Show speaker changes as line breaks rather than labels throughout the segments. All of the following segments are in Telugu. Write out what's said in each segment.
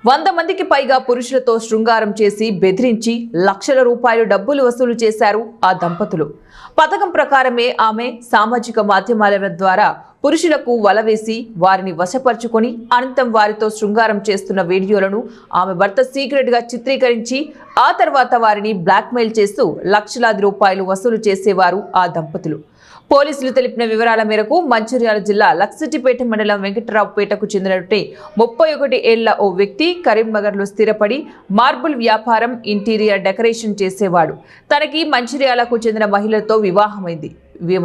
100 మందికి పైగా పురుషులతో శృంగారం చేసి బెదిరించి లక్షల రూపాయలు డబ్బులు వసూలు చేశారు ఆ దంపతులు. పథకం ప్రకారమే ఆమె సామాజిక మాధ్యమాల ద్వారా పురుషులకు వలవేసి వారిని వశపరుచుకొని అనంతం వారితో శృంగారం చేస్తున్న వీడియోలను ఆమె భర్త సీక్రెట్ గా చిత్రీకరించి ఆ తర్వాత వారిని బ్లాక్మెయిల్ చేస్తూ లక్షలాది రూపాయలు వసూలు చేసేవారు ఆ దంపతులు. పోలీసులు తెలిపిన వివరాల మేరకు మంచిర్యాల జిల్లా లక్సిటిపేట మండలం వెంకటరావుపేటకు చెందిన 31 ఏళ్ల ఓ వ్యక్తి కరీంనగర్లో స్థిరపడి మార్బుల్ వ్యాపారం, ఇంటీరియర్ డెకరేషన్ చేసేవాడు. తనకి మంచిర్యాలకు చెందిన మహిళతో వివాహమైంది.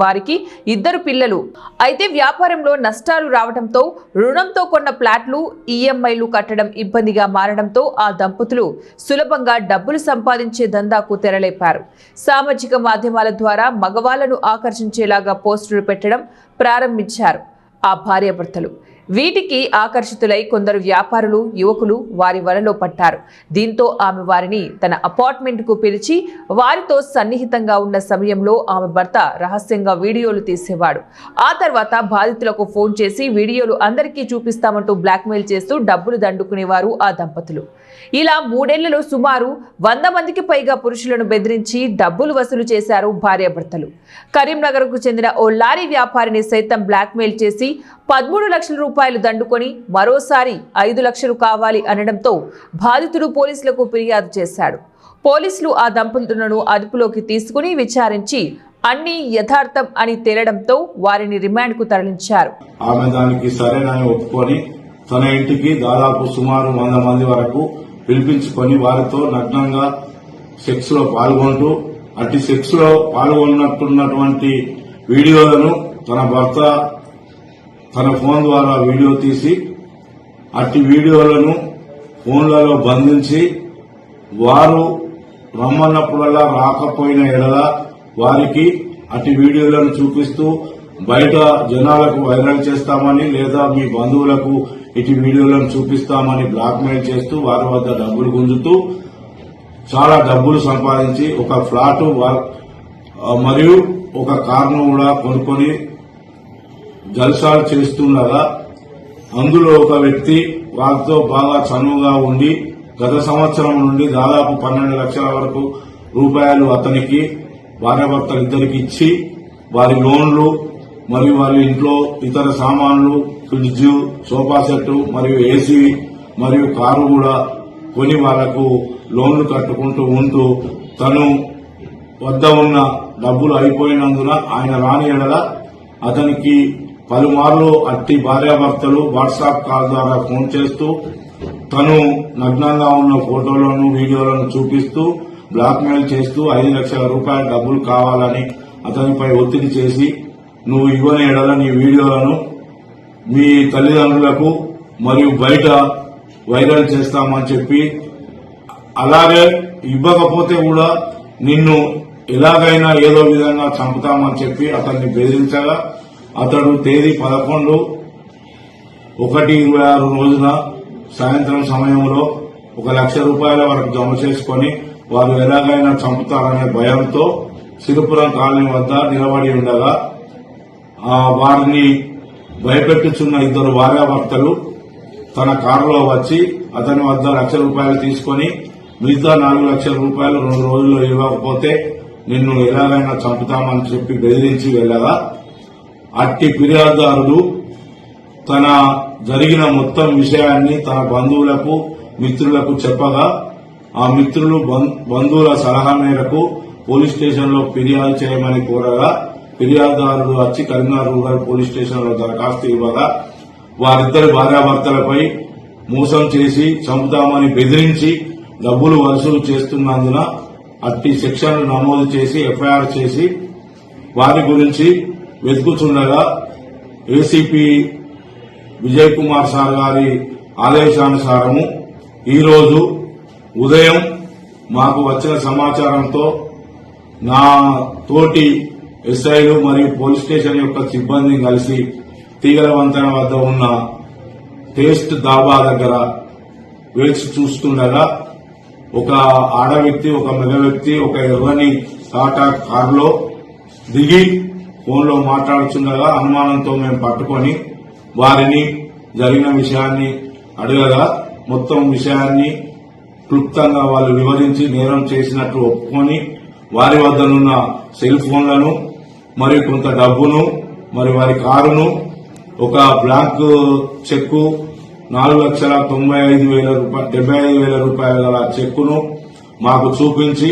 వారికి 2 పిల్లలు. అయితే వ్యాపారంలో నష్టాలు రావడంతో రుణంతో కొన్న ప్లాట్లు ఈఎంఐలు కట్టడం ఇబ్బందిగా మారడంతో ఆ దంపతులు సులభంగా డబ్బులు సంపాదించే దందాకు తెరలేపారు. సామాజిక మాధ్యమాల ద్వారా మగవాళ్లను ఆకర్షించేలాగా పోస్టులు పెట్టడం ప్రారంభించారు ఆ భార్యాభర్తలు. వీటికి ఆకర్షితులై కొందరు వ్యాపారులు, యువకులు వారి వలలో పట్టారు. దీంతో ఆమె వారిని తన అపార్ట్మెంట్కు పిలిచి వారితో సన్నిహితంగా ఉన్న సమయంలో ఆమె భర్త రహస్యంగా వీడియోలు తీసేవాడు. ఆ తర్వాత బాధితులకు ఫోన్ చేసి వీడియోలు అందరికీ చూపిస్తామంటూ బ్లాక్మెయిల్ చేస్తూ డబ్బులు దండుకునేవారు ఆ దంపతులు. ఇలా 3 ఏళ్లలో సుమారు 100 మందికి పైగా పురుషులను బెదిరించి డబ్బులు వసూలు చేశారు భార్యాభర్తలు. కరీంనగర్కు చెందిన ఓ లారీ వ్యాపారిని సైతం బ్లాక్మెయిల్ చేసి 13 లక్షల రూపాయలు దండుకొని మరోసారి 5 లక్షలు కావాలి అనడంతో బాధితుడు పోలీసులకు ఫిర్యాదు చేశాడు. పోలీసులు ఆ దంపతులను అదుపులోకి తీసుకుని విచారించి అన్ని యథార్థం అని తేలడంతో వారిని రిమాండ్కు తరలించారు.
ఆమె దానికి సరేనని ఒప్పుకొని తన ఇంటికి దాదాపు సుమారు 100 మంది వరకు పిలిపించుకొని వారితో నగ్నంగా సెక్స్ లో పాల్గొంటూ అట్టి సెక్స్ లో పాల్గొన్నట్టున్నటువంటి వీడియోలను తన భర్త తన ఫోన్ ద్వారా వీడియో తీసి అట్టి వీడియోలను ఫోన్లలో బంధించి వారు రమ్మన్నప్పుడల్లా రాకపోయిన ఎడల వారికి అట్టి వీడియోలను చూపిస్తూ బయట జనాలకు వైరల్ చేస్తామని లేదా మీ బంధువులకు ఇటు వీడియోలను చూపిస్తామని బ్లాక్మెయిల్ చేస్తూ వారి వద్ద డబ్బులు గుంజుతూ చాలా డబ్బులు సంపాదించి ఒక ఫ్లాట్ మరియు ఒక కారును కూడా కొనుక్కొని జల్సాలు చేస్తుండగా అందులో ఒక వ్యక్తి వారితో బాగా చనువుగా ఉండి గత సంవత్సరం నుండి దాదాపు 12 లక్షల వరకు రూపాయలు అతనికి భార్యాభర్తలిద్దరికి ఇచ్చి వారి లోన్లు మరియు వారి ఇంట్లో ఇతర సామాన్లు, ఫ్రిడ్జ్, సోఫా సెట్ మరియు ఏసీ మరియు కారు కూడా కొని వాళ్లకు లోన్లు కట్టుకుంటూ ఉంటూ తను వద్ద ఉన్న డబ్బులు అయిపోయినందున ఆయన రాని ఎడల అతనికి పలుమార్లు అట్టి భార్యాభర్తలు వాట్సాప్ కాల్ ద్వారా ఫోన్ చేస్తూ తను నగ్నంగా ఉన్న ఫోటోలను, వీడియోలను చూపిస్తూ బ్లాక్మెయిల్ చేస్తూ 5 లక్షల రూపాయల డబ్బులు కావాలని అతనిపై ఒత్తిడి చేసి నువ్వు ఇవ్వని ఎడల నీ వీడియోలను మీ తల్లిదండ్రులకు మరియు బయట వైరల్ చేస్తామని చెప్పి అలాగే ఇవ్వకపోతే కూడా నిన్ను ఎలాగైనా ఏదో విధంగా చంపుతామని చెప్పి అతన్ని బెదిరించగా అతడు తేదీ 11/1/26 రోజున సాయంత్రం సమయంలో 1 లక్ష రూపాయల వరకు జమ చేసుకుని వారు ఎలాగైనా చంపుతారనే భయంతో సిరిపురం కాలనీ వద్ద నిలబడి ఉండగా వారిని భయపెట్టుచున్న 2 భార్యాభర్తలు తన కారులో వచ్చి అతని వద్ద 1 లక్ష రూపాయలు తీసుకుని మిగతా 4 లక్షల రూపాయలు 2 రోజుల్లో ఇవ్వకపోతే నిన్ను ఎలాగైనా చంపుతామని చెప్పి బెదిరించి వెళ్లగా అట్టి ఫిర్యాదుదారుడు తన జరిగిన మొత్తం విషయాన్ని తన బంధువులకు, మిత్రులకు చెప్పగా ఆ మిత్రులు బంధువుల సలహా మేరకు పోలీస్ స్టేషన్ లో ఫిర్యాదు చేయమని కోరగా ఫిర్యాదుదారుడు వచ్చి కరీంనగర్ రూరల్ పోలీస్ స్టేషన్ లో దరఖాస్తు ఇవ్వగా వారిద్దరి భార్యాభర్తలపై మోసం చేసి చంపుతామని బెదిరించి డబ్బులు వసూలు చేస్తున్నందున అట్టి సెక్షన్లు నమోదు చేసి ఎఫ్ఐఆర్ చేసి వారి గురించి వెతుకుతుండగా ఏసీపీ విజయ్ కుమార్ సార్ గారి ఆదేశానుసారము ఈరోజు ఉదయం మాకు వచ్చిన సమాచారంతో నా తోటి ఎస్ఐలు మరియు పోలీస్ స్టేషన్ యొక్క సిబ్బంది కలిసి తీగల వంతెన వద్ద ఉన్న టేస్ట్ దాబా దగ్గర వేచి చూస్తుండగా ఒక ఆడ వ్యక్తి, ఒక మగ వ్యక్తి ఒక ఎర్రని టాటా కారులో దిగి ఫోన్లో మాట్లాడుతుండగా అనుమానంతో మేము పట్టుకొని వారిని జరిగిన విషయాన్ని అడగగా మొత్తం విషయాన్ని క్లుప్తంగా వాళ్ళు వివరించి నేరం చేసినట్టు ఒప్పుకొని వారి వద్దనున్న సెల్ ఫోన్లను మరియు కొంత డబ్బును మరి వారి కారును ఒక బ్లాంక్ చెక్కు 4,95,000 రూపాయల గల చెక్కును మాకు చూపించి